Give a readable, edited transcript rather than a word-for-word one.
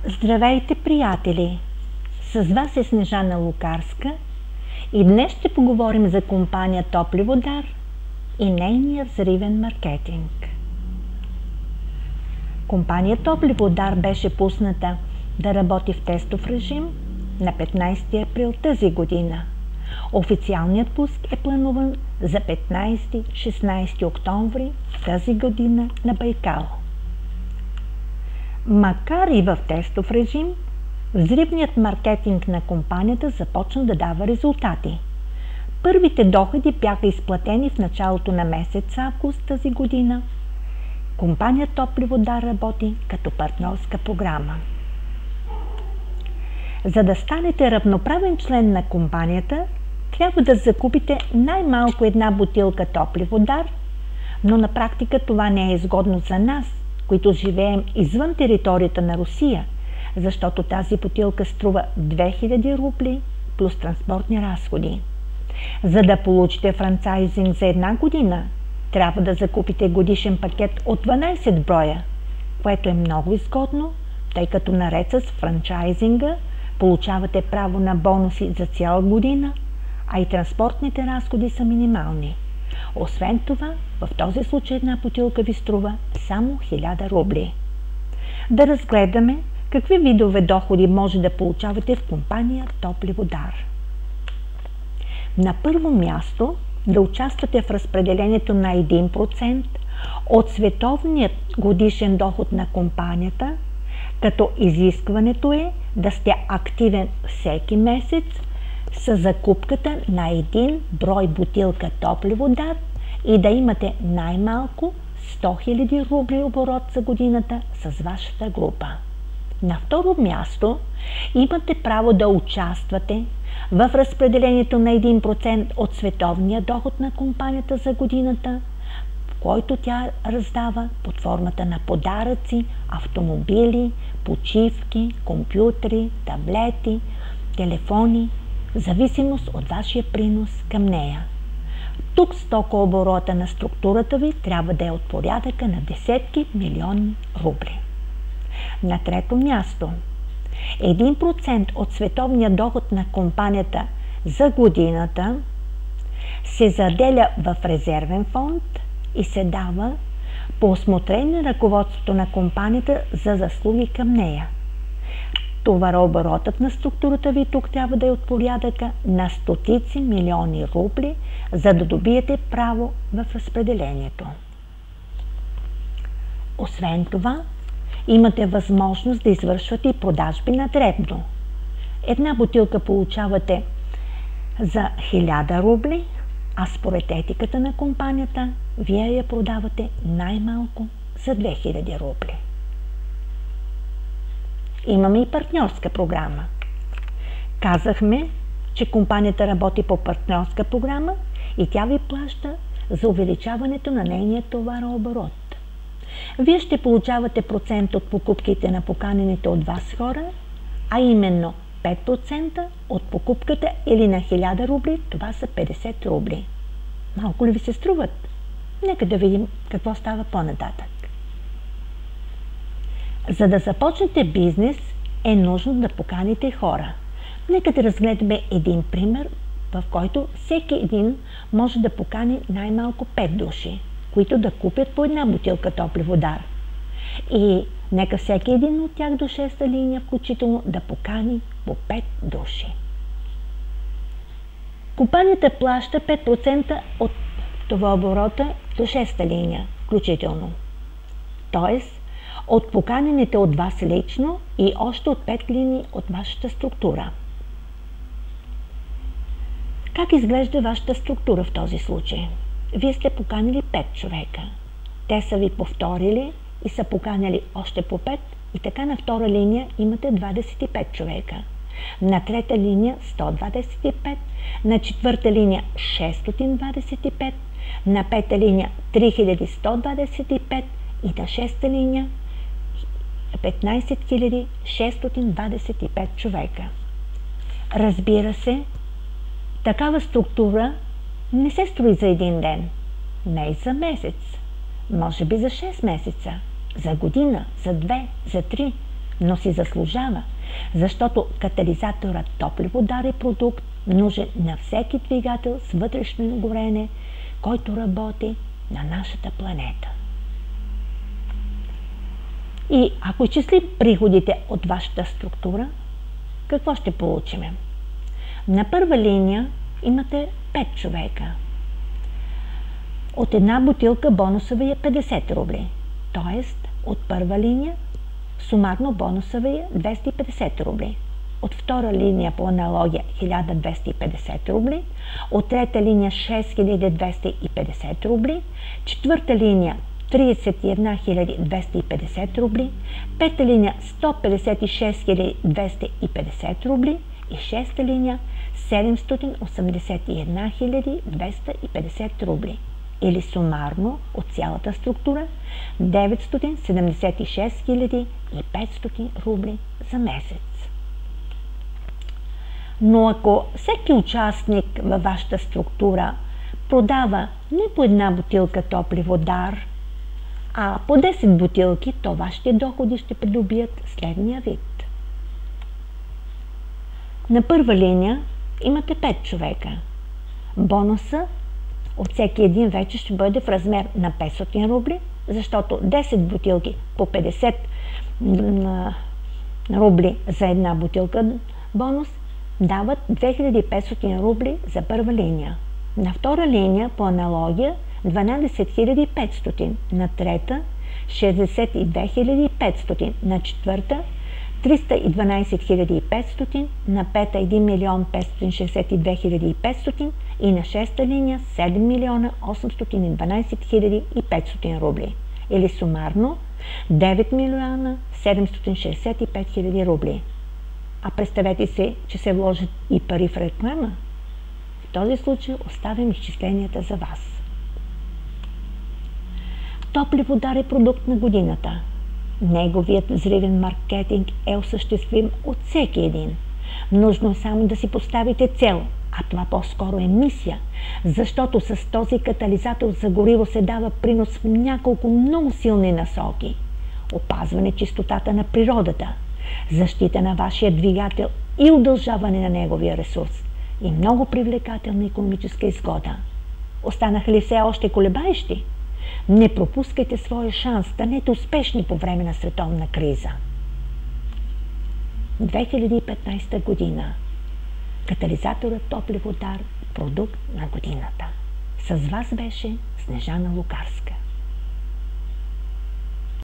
Здравейте, приятели! С вас е Снежана Лукарска и днес ще поговорим за компания Топливодар и нейния взривен маркетинг. Компания Топливодар беше пусната да работи в тестов режим на 15 април тази година. Официалният пуск е плануван за 15-16 октомври тази година на Байкал. Макар и в тестов режим, взривният маркетинг на компанията започна да дава резултати. Първите доходи бяха изплатени в началото на месец август тази година. Компания Топливодар работи като партньорска програма. За да станете равноправен член на компанията, трябва да закупите най-малко една бутилка Топливодар, но на практика това не е изгодно за нас, които живеем извън територията на Русия, защото тази бутилка струва 2000 рубли плюс транспортни разходи. За да получите франчайзинг за една година, трябва да закупите годишен пакет от 12 броя, което е много изгодно, тъй като наред с франчайзинга получавате право на бонуси за цяла година, а и транспортните разходи са минимални. Освен това, в този случай една бутилка ви струва само 1000 рубли. Да разгледаме какви видове доходи може да получавате в компания Топливодар. На първо място да участвате в разпределението на 1% от световният годишен доход на компанията, като изискването е да сте активен всеки месец с закупката на един брой бутилка Топливодар и да имате най-малко 100 000 рубли оборот за годината с вашата група. На второ място имате право да участвате в разпределението на 1% от световния доход на компанията за годината, в който тя раздава под формата на подаръци, автомобили, почивки, компютри, таблети, телефони, в зависимост от вашия принос към нея. Тук стокооборота на структурата ви трябва да е от порядъка на десетки милиони рубли. На трето място, 1% от световния доход на компанията за годината се заделя в резервен фонд и се дава по усмотрение на ръководството на компанията за заслуги към нея. Товарооборотът на структурата ви тук трябва да е от порядъка на стотици милиони рубли, за да добиете право в разпределението. Освен това, имате възможност да извършвате и продажби на дребно. Една бутилка получавате за 1000 рубли, а според етиката на компанията, вие я продавате най-малко за 2000 рубли. Имаме и партньорска програма. Казахме, че компанията работи по партньорска програма и тя ви плаща за увеличаването на нейния товарооборот. Вие ще получавате процент от покупките на поканените от вас хора, а именно 5% от покупката или на 1000 рубли, това са 50 рубли. Малко ли ви се струват? Нека да видим какво става по-нататък. За да започнете бизнес, е нужно да поканите хора. Нека да разгледаме един пример, в който всеки един може да покани най-малко 5 души, които да купят по една бутилка Топливодар. И нека всеки един от тях до 6-та линия включително да покани по 5 души. Компанията плаща 5% от това оборота до 6-та линия включително. Тоест, от поканените от вас лично и още от 5 линии от вашата структура. Как изглежда вашата структура в този случай? Вие сте поканили 5 човека. Те са ви повторили и са поканили още по 5 и така на втора линия имате 25 човека. На трета линия 125, на четвърта линия 625, на пета линия 3125 и на шеста линия 15 625 човека. Разбира се, такава структура не се строи за един ден, не и за месец, може би за 6 месеца, за година, за 2, за 3, но си заслужава, защото катализаторът топливодар е продукт, нужен на всеки двигател с вътрешно горене, който работи на нашата планета. И ако изчислим приходите от вашата структура, какво ще получим? На първа линия имате 5 човека. От една бутилка бонуса ви е 50 рубли. Тоест, от първа линия сумарно бонуса ви е 250 рубли. От втора линия по аналогия 1250 рубли. От трета линия 6250 рубли. Четвърта линия 31250 рубли. Пета линия 156250 рубли. И шеста линия 781250 рубли. Или сумарно от цялата структура 976 500 рубли за месец. Но ако всеки участник във вашата структура продава не по една бутилка топливодар, а по 10 бутилки, то вашите доходи ще придобият следния вид. На първа линия имате 5 човека. Бонуса от всеки един вече ще бъде в размер на 500 рубли, защото 10 бутилки по 50 рубли за една бутилка бонус дават 2500 рубли за първа линия. На втора линия по аналогия 12 500, на трета 62 500, на четвърта 312 500, на пета 1 562 500 и на шеста линия 7 812 500 рубли. Или сумарно 9 765 000 рубли. А представете си, че се вложат и пари в реклама. В този случай оставям изчисленията за вас. Топливодар е продукт на годината. Неговият взривен маркетинг е осъществим от всеки един. Нужно е само да си поставите цел, а това по-скоро е мисия, защото с този катализатор за гориво се дава принос в няколко много силни насоки. Опазване чистотата на природата, защита на вашия двигател и удължаване на неговия ресурс и много привлекателна икономическа изгода. Останаха ли все още колебаещи? Не пропускайте своя шанс, станете успешни по време на световна криза. 2015 година. Катализаторът топливодар – продукт на годината. С вас беше Снежана Лукарска.